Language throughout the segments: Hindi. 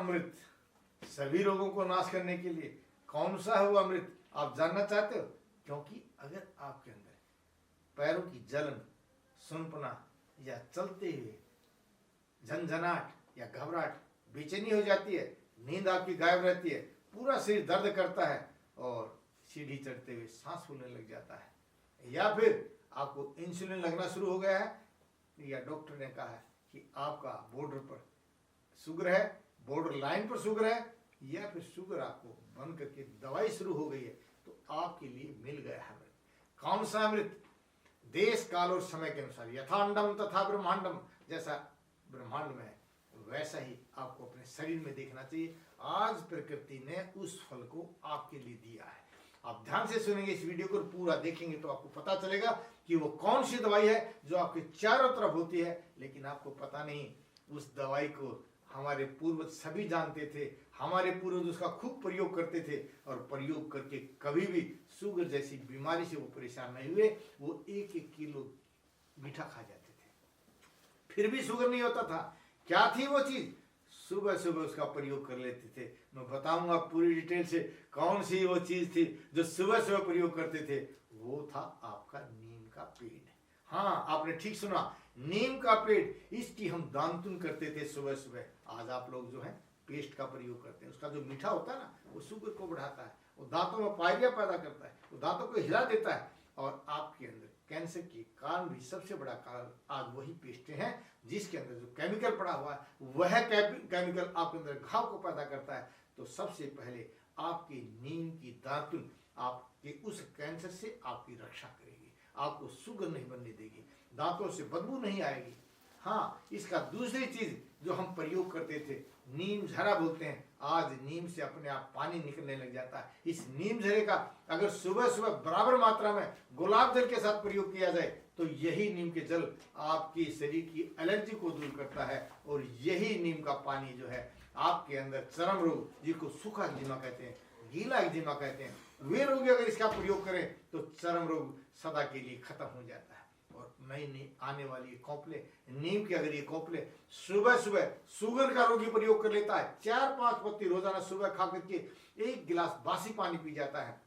अमृत सभी रोगों को नाश करने के लिए। कौन सा है वो अमृत आप जानना चाहते हो? क्योंकि अगर आपके अंदर पैरों की जलन, सुनपना या चलते हुए झंझनाहट या घबराहट, बेचैनी हो जाती है, नींद आपकी गायब रहती है, पूरा शरीर दर्द करता है और सीढ़ी चढ़ते हुए सांस फूलने लग जाता है, या फिर आपको इंसुलिन लगना शुरू हो गया है, या डॉक्टर ने कहा है कि आपका बॉर्डर पर शुगर है, बॉर्डर लाइन पर शुगर है, या फिर शुगर आपको बंद करके दवाई शुरू हो गई है, तो आपके लिए मिल गया है अमृत। कौन सा अमृत? देश काल और समय के अनुसार, यथांडम तथा ब्रह्मांडम, जैसा ब्रह्मांड में है वैसा ही आपको अपने शरीर में देखना चाहिए। आज प्रकृति ने उस फल को आपके लिए दिया है। आप ध्यान से सुनेंगे इस वीडियो को, पूरा देखेंगे तो आपको पता चलेगा कि वो कौन सी दवाई है जो आपके चारों तरफ होती है, लेकिन आपको पता नहीं। उस दवाई को हमारे पूर्वज सभी जानते थे, हमारे पूर्वज उसका खूब प्रयोग करते थे, और प्रयोग करके कभी भी शुगर जैसी बीमारी से वो परेशान नहीं हुए। वो 1-1 किलो मीठा खा जाते थे, फिर भी शुगर नहीं होता था। क्या थी वो चीज? सुबह सुबह उसका प्रयोग कर लेते थे। मैं बताऊंगा पूरी डिटेल से कौन सी वो चीज थी जो सुबह सुबह प्रयोग करते थे। वो था आपका नीम का पेड़। हाँ, आपने ठीक सुना, नीम का पेड़। इसकी हम दानतुन करते थे सुबह सुबह। आज आप लोग जो है पेस्ट का प्रयोग करते हैं। उसका जो मीठा होता है ना, वो शुगर को बढ़ाता है, वो दांतों में पायरिया पैदा करता है, वो दांतों को हिला देता है, और आपके अंदर कैंसर के कारण भी सबसे बड़ा कारण आज वही पेस्टें हैं, जिसके अंदर जो केमिकल पड़ा हुआ है वह केमिकल आपके अंदर घाव को पैदा करता है। तो सबसे पहले आपकी नीम की दातुन आपके उस कैंसर से आपकी रक्षा करेगी, आपको शुगर नहीं बनने देगी, दांतों से बदबू नहीं आएगी। हाँ, इसका दूसरी चीज जो हम प्रयोग करते थे, नीम झरा बोलते हैं। आज नीम से अपने आप पानी निकलने लग जाता है। इस नीम झरे का अगर सुबह सुबह बराबर मात्रा में गुलाब जल के साथ प्रयोग किया जाए तो यही नीम के जल आपकी शरीर की एलर्जी को दूर करता है, और यही नीम का पानी जो है आपके अंदर चर्म रोग, जिसको सूखा एक्जिमा कहते हैं, गीला एक्जिमा कहते हैं, वे रोगी अगर इसका प्रयोग करें तो चर्म रोग सदा के लिए खत्म हो जाता है। और नई नई आने वाली कौपले, नीम के अगर ये कौपले सुबह सुबह शुगर का रोगी प्रयोग कर लेता है, 4-5 पत्ती रोजाना सुबह खा करके 1 गिलास बासी पानी पी जाता है,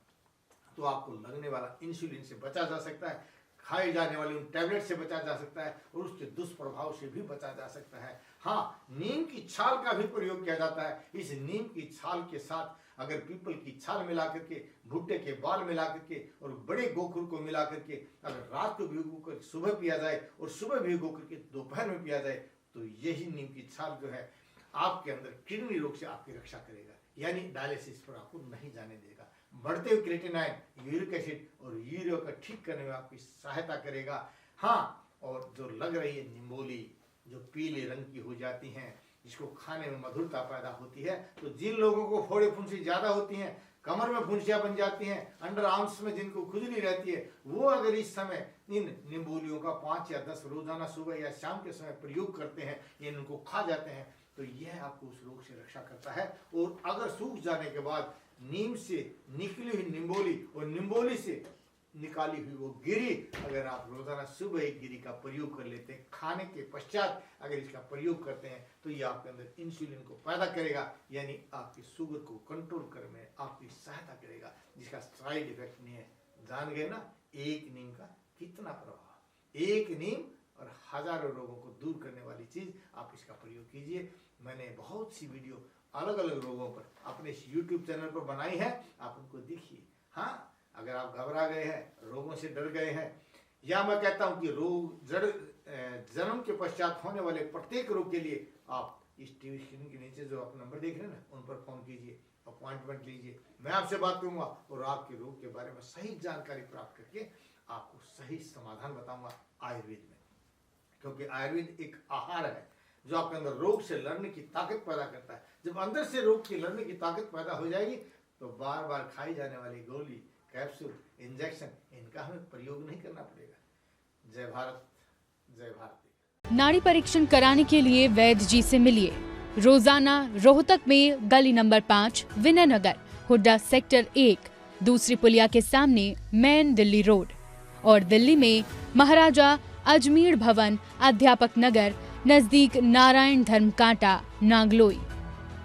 तो आपको लगने वाला इंसुलिन से बचा जा सकता है, खाए जाने वाले उन टैबलेट से बचा जा सकता है, और उसके दुष्प्रभाव से भी बचा जा सकता है। हाँ, नीम की छाल का भी प्रयोग किया जाता है। इस नीम की छाल के साथ अगर पीपल की छाल मिला करके, भुट्टे के बाल मिला करके और बड़े गोखुर को मिला करके अगर रात को भिगो कर सुबह पिया जाए और सुबह भिगो करके दोपहर में पिया जाए, तो यही नीम की छाल जो है आपके अंदर किडनी रोग से आपकी रक्षा करेगा, यानी डायलिसिस पर आपको नहीं जाने देगा। बढ़ते हुए क्रिएटिनाइन, यूरिक एसिड और यूरिया को ठीक करने में आपकी सहायता करेगा। हाँ, और जो लग रही है निम्बोली, जो पीले रंग की हो जाती हैं, जिसको खाने में मधुरता पैदा होती है, तो जिन लोगों को फोड़े फुंसी ज्यादा होती हैं, कमर में फुंसियां बन जाती हैं, अंडर आर्म्स में जिनको खुजली रहती है, वो अगर इस समय इन निम्बोलियों का 5 या 10 रोजाना सुबह या शाम के समय प्रयोग करते हैं, या इनको खा जाते हैं, तो यह आपको उस रोग से रक्षा करता है। और अगर सूख जाने के बाद नीम से निकली हुई निम्बोली और निम्बोली से निकाली हुई वो गिरी अगर आप रोजाना सुबह एक गिरी का प्रयोग कर लेते हैं, खाने के पश्चात अगर इसका प्रयोग करते हैं, तो ये आपके अंदर इंसुलिन को पैदा करेगा, यानी आपकी शुगर को कंट्रोल करने में आपकी सहायता करेगा, जिसका साइड इफेक्ट नहीं है। जान गए ना, एक नीम का कितना प्रभाव। एक नीम और हजारों रोगों को दूर करने वाली चीज, आप इसका प्रयोग कीजिए। मैंने बहुत सी वीडियो अलग अलग रोगों पर अपने इस YouTube चैनल पर बनाई है, आप उनको देखिए। हाँ, अगर आप घबरा गए हैं, रोगों से डर गए हैं, या मैं कहता हूं कि रोग जन्म के पश्चात होने वाले प्रत्येक रोग के लिए आप इस टीवी स्क्रीन के नीचे जो आप नंबर देख रहे हैं ना, उन पर फोन कीजिए, अपॉइंटमेंट लीजिए, मैं आपसे बात करूंगा और आपके रोग के बारे में सही जानकारी प्राप्त करके आपको सही समाधान बताऊंगा आयुर्वेद में। क्योंकि आयुर्वेद एक आहार है जो आपके अंदर रोग से लड़ने की ताकत पैदा करता है। जब अंदर से रोग की लड़ने की ताकत पैदा हो जाएगी, तो बार बार खाई जाने वाली गोली, कैप्सूल, इंजेक्शन, इनका हमें प्रयोग नहीं करना पड़ेगा। जय भारत, जय भारत। नाड़ी परीक्षण कराने के लिए वैद्य जी से मिलिए रोजाना रोहतक में गली नंबर 5, विनय नगर, हुड्डा सेक्टर 1, दूसरी पुलिया के सामने, मेन दिल्ली रोड, और दिल्ली में महाराजा अजमेर भवन, अध्यापक नगर, नजदीक नारायण धर्म कांटा, नागलोई।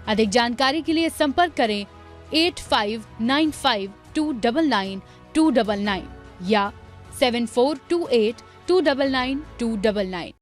अधिक जानकारी के लिए संपर्क करें 8595299299 या 7428299299।